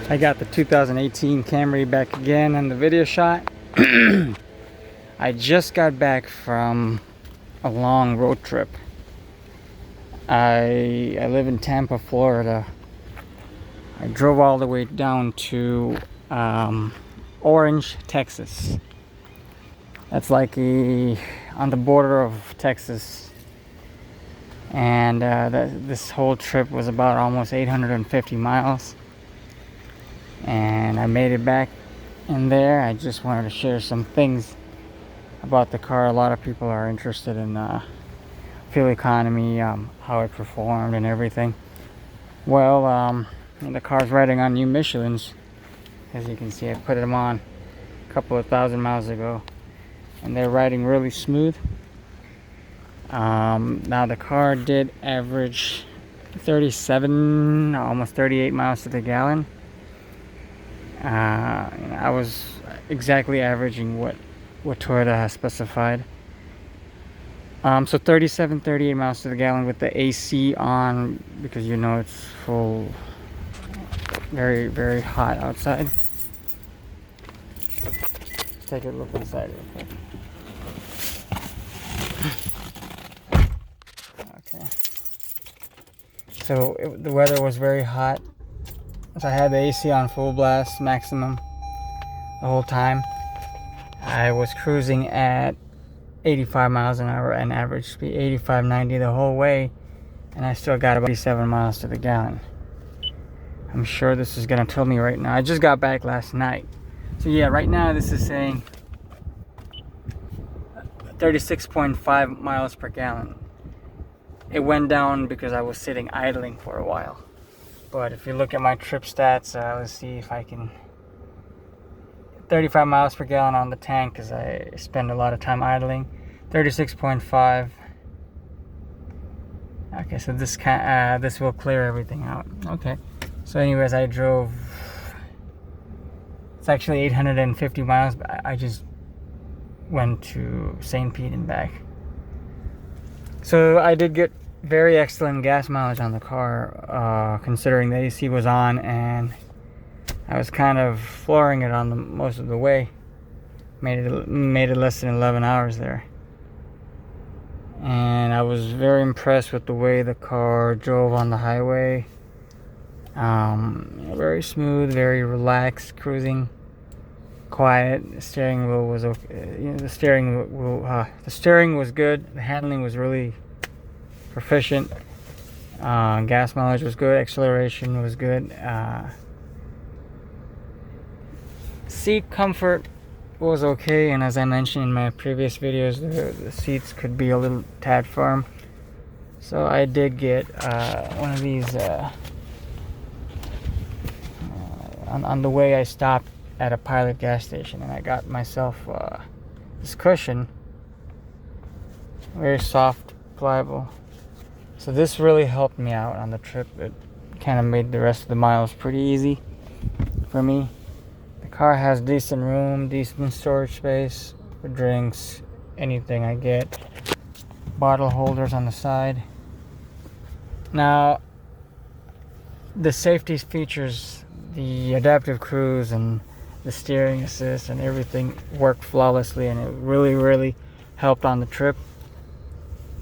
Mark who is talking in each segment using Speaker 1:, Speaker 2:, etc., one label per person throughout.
Speaker 1: I got the 2018 Camry back again in the video shot. I just got back from a long road trip. I live in Tampa, Florida. I drove all the way down to Orange, Texas. That's like on the border of Texas. And this whole trip was about almost 850 miles. And I made it back in there. I just wanted to share some things about the car. A lot of people are interested in fuel economy, how it performed and everything. Well, the car's riding on new Michelins. As you can see, I put them on a couple of thousand miles ago, and they're riding really smooth. Now the car did average 37, almost 38 miles to the gallon. I was exactly averaging what Toyota has specified. So 37, 38 miles to the gallon with the AC on, because you know it's full, very, very hot outside. Let's take a look inside real quick. Okay. So the weather was very hot. So I had the AC on full blast, maximum, the whole time. I was cruising at 85 miles an hour and average speed, 85, 90 the whole way, and I still got about 87 miles to the gallon. I'm sure this is gonna tell me right now. I just got back last night. So yeah, right now this is saying 36.5 miles per gallon. It went down because I was sitting idling for a while. But if you look at my trip stats, let's see if I can... 35 miles per gallon on the tank because I spend a lot of time idling. 36.5. Okay, so this will clear everything out. Okay. So anyways, I drove... It's actually 850 miles, but I just went to St. Pete and back. So I did get very excellent gas mileage on the car, considering the AC was on, and I was kind of flooring it on most of the way. Made it less than 11 hours there, and I was very impressed with the way the car drove on the highway. Very smooth, very relaxed cruising, quiet. The steering wheel was okay. The steering was good. The handling was really proficient. Gas mileage was good. Acceleration was good. Seat comfort was okay, and as I mentioned in my previous videos, the seats could be a little tad firm. So I did get one of these. On the way, I stopped at a Pilot gas station, and I got myself this cushion. Very soft, pliable. So this really helped me out on the trip. It kind of made the rest of the miles pretty easy for me. The car has decent room, decent storage space for drinks, anything I get. Bottle holders on the side. Now, the safety features, the adaptive cruise and the steering assist and everything worked flawlessly, and it really, really helped on the trip.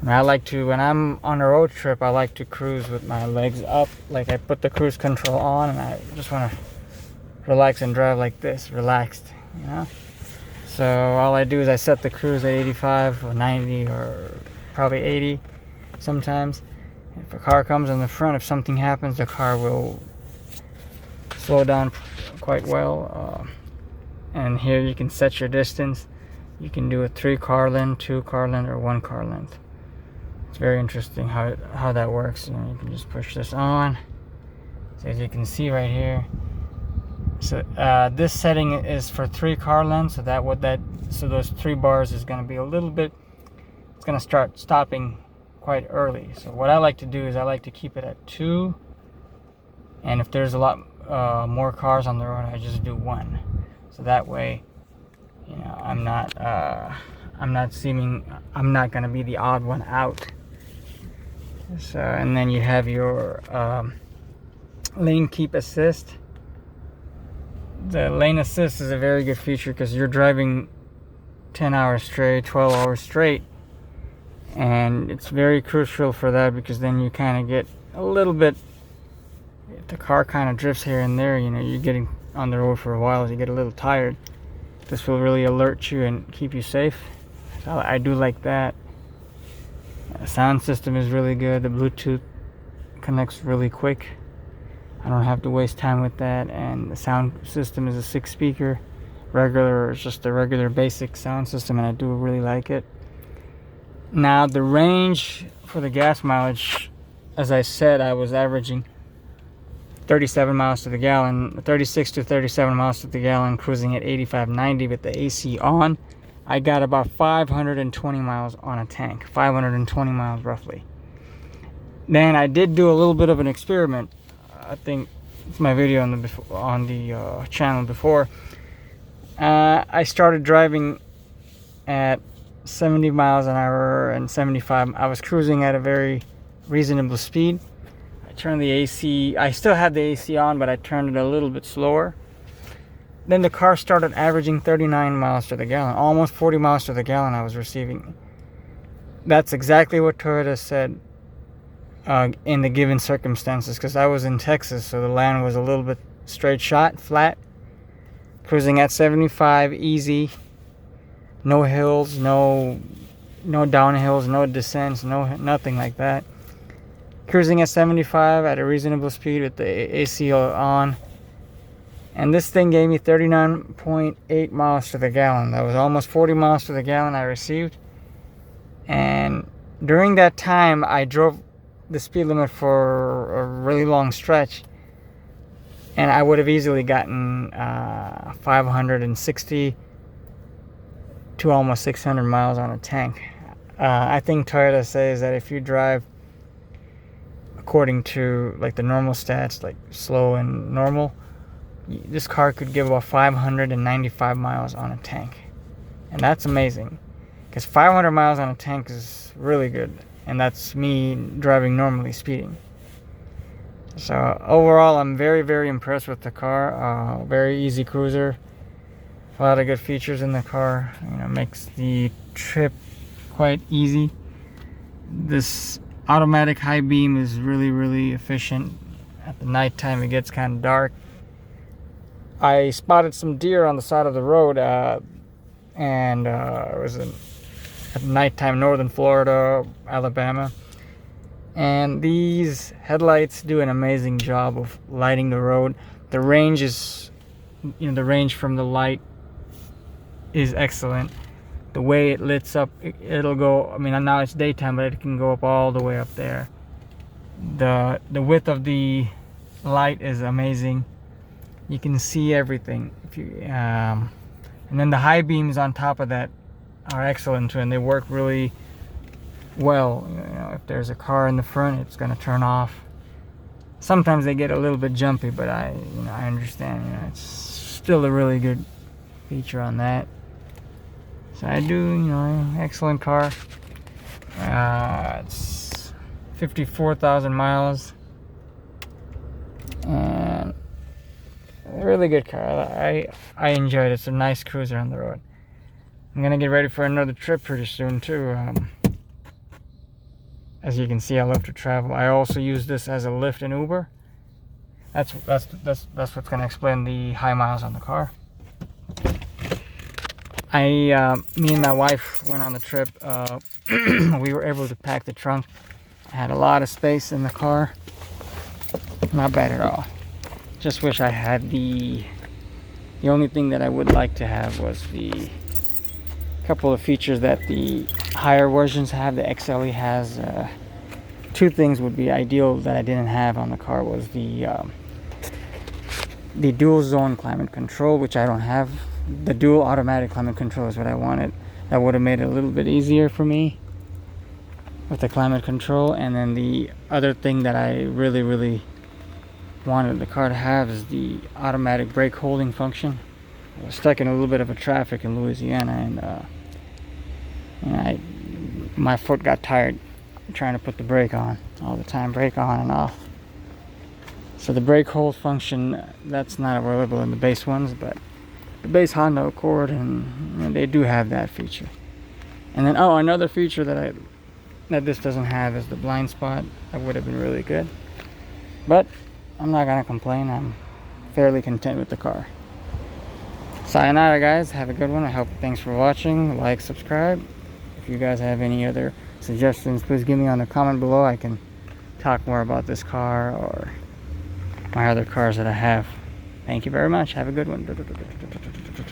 Speaker 1: And I like to, when I'm on a road trip, I like to cruise with my legs up. Like I put the cruise control on, and I just want to relax and drive like this, relaxed, you know. So all I do is I set the cruise at 85 or 90 or probably 80 sometimes. If a car comes in the front, if something happens, the car will slow down quite well. And here you can set your distance. You can do a 3-car length, 2-car length, or 1-car length. It's very interesting how that works. You know, you can just push this on. So as you can see right here. So this setting is for 3-car lengths. So those 3 bars is going to be a little bit. It's going to start stopping quite early. So what I like to do is I like to keep it at 2. And if there's a lot more cars on the road, I just do 1. So that way, you know, I'm not going to be the odd one out. So, and then you have your lane keep assist. the lane assist is a very good feature because you're driving 10 hours straight, 12 hours straight, and it's very crucial for that because then you kind of get a little bit, if the car kind of drifts here and there, you know, you're getting on the road for a while, you get a little tired. This will really alert you and keep you safe. So I do like that. The sound system is really good. The Bluetooth connects really quick. I don't have to waste time with that. And the sound system is a 6-speaker regular. It's just a regular basic sound system, and I do really like it. Now the range for the gas mileage, as I said, I was averaging 37 miles to the gallon, 36 to 37 miles to the gallon, cruising at 85-90 with the AC on. I got about 520 miles on a tank, 520 miles roughly. Then I did do a little bit of an experiment. I think it's my video on the channel before. I started driving at 70 miles an hour and 75. I was cruising at a very reasonable speed. I turned the AC. I still had the AC on, but I turned it a little bit slower. Then the car started averaging 39 miles to the gallon, almost 40 miles to the gallon I was receiving. That's exactly what Toyota said in the given circumstances, because I was in Texas, so the land was a little bit straight shot, flat, cruising at 75, easy, no hills, no downhills, no descents, nothing like that. Cruising at 75 at a reasonable speed with the AC on. And this thing gave me 39.8 miles to the gallon. That was almost 40 miles to the gallon I received. And during that time, I drove the speed limit for a really long stretch. And I would have easily gotten 560 to almost 600 miles on a tank. I think Toyota says that if you drive according to like the normal stats, like slow and normal, this car could give about 595 miles on a tank. And that's amazing, because 500 miles on a tank is really good, and that's me driving normally, speeding. So overall, I'm very, very impressed with the car. Very easy cruiser, a lot of good features in the car. You know, makes the trip quite easy. This automatic high beam is really, really efficient. At the nighttime, it gets kind of dark. I spotted some deer on the side of the road, and it was at nighttime, northern Florida, Alabama. And these headlights do an amazing job of lighting the road. The range is, the range from the light is excellent. The way it lights up, it'll go, I mean, now it's daytime, but it can go up all the way up there. The width of the light is amazing. You can see everything. And then the high beams on top of that are excellent too, and they work really well. If there's a car in the front, it's going to turn off. Sometimes they get a little bit jumpy, but I understand. It's still a really good feature on that. So I do, excellent car. It's 54,000 miles, and a really good car. I enjoyed it. It's a nice cruiser on the road. I'm gonna get ready for another trip pretty soon too. As you can see, I love to travel. I also use this as a Lyft and Uber. That's what's gonna explain the high miles on the car. Me and my wife went on the trip. We were able to pack the trunk. I had a lot of space in the car. Not bad at all. Just wish I had the only thing that I would like to have was the couple of features that the higher versions have. The XLE has two things would be ideal that I didn't have on the car. Was the dual zone climate control, which I don't have. The dual automatic climate control is what I wanted. That would have made it a little bit easier for me with the climate control. And then the other thing that I really, really wanted the car to have is the automatic brake holding function. I was stuck in a little bit of a traffic in Louisiana, and my foot got tired trying to put the brake on all the time, brake on and off. So the brake hold function, that's not available in the base ones, but the base Honda Accord, and they do have that feature. And then, oh, another feature that this doesn't have is the blind spot. That would have been really good. But I'm not gonna complain. I'm fairly content with the car. Sayonara, guys. Have a good one. I hope. Thanks for watching. Like, subscribe. If you guys have any other suggestions, please give me on the comment below. I can talk more about this car or my other cars that I have. Thank you very much. Have a good one.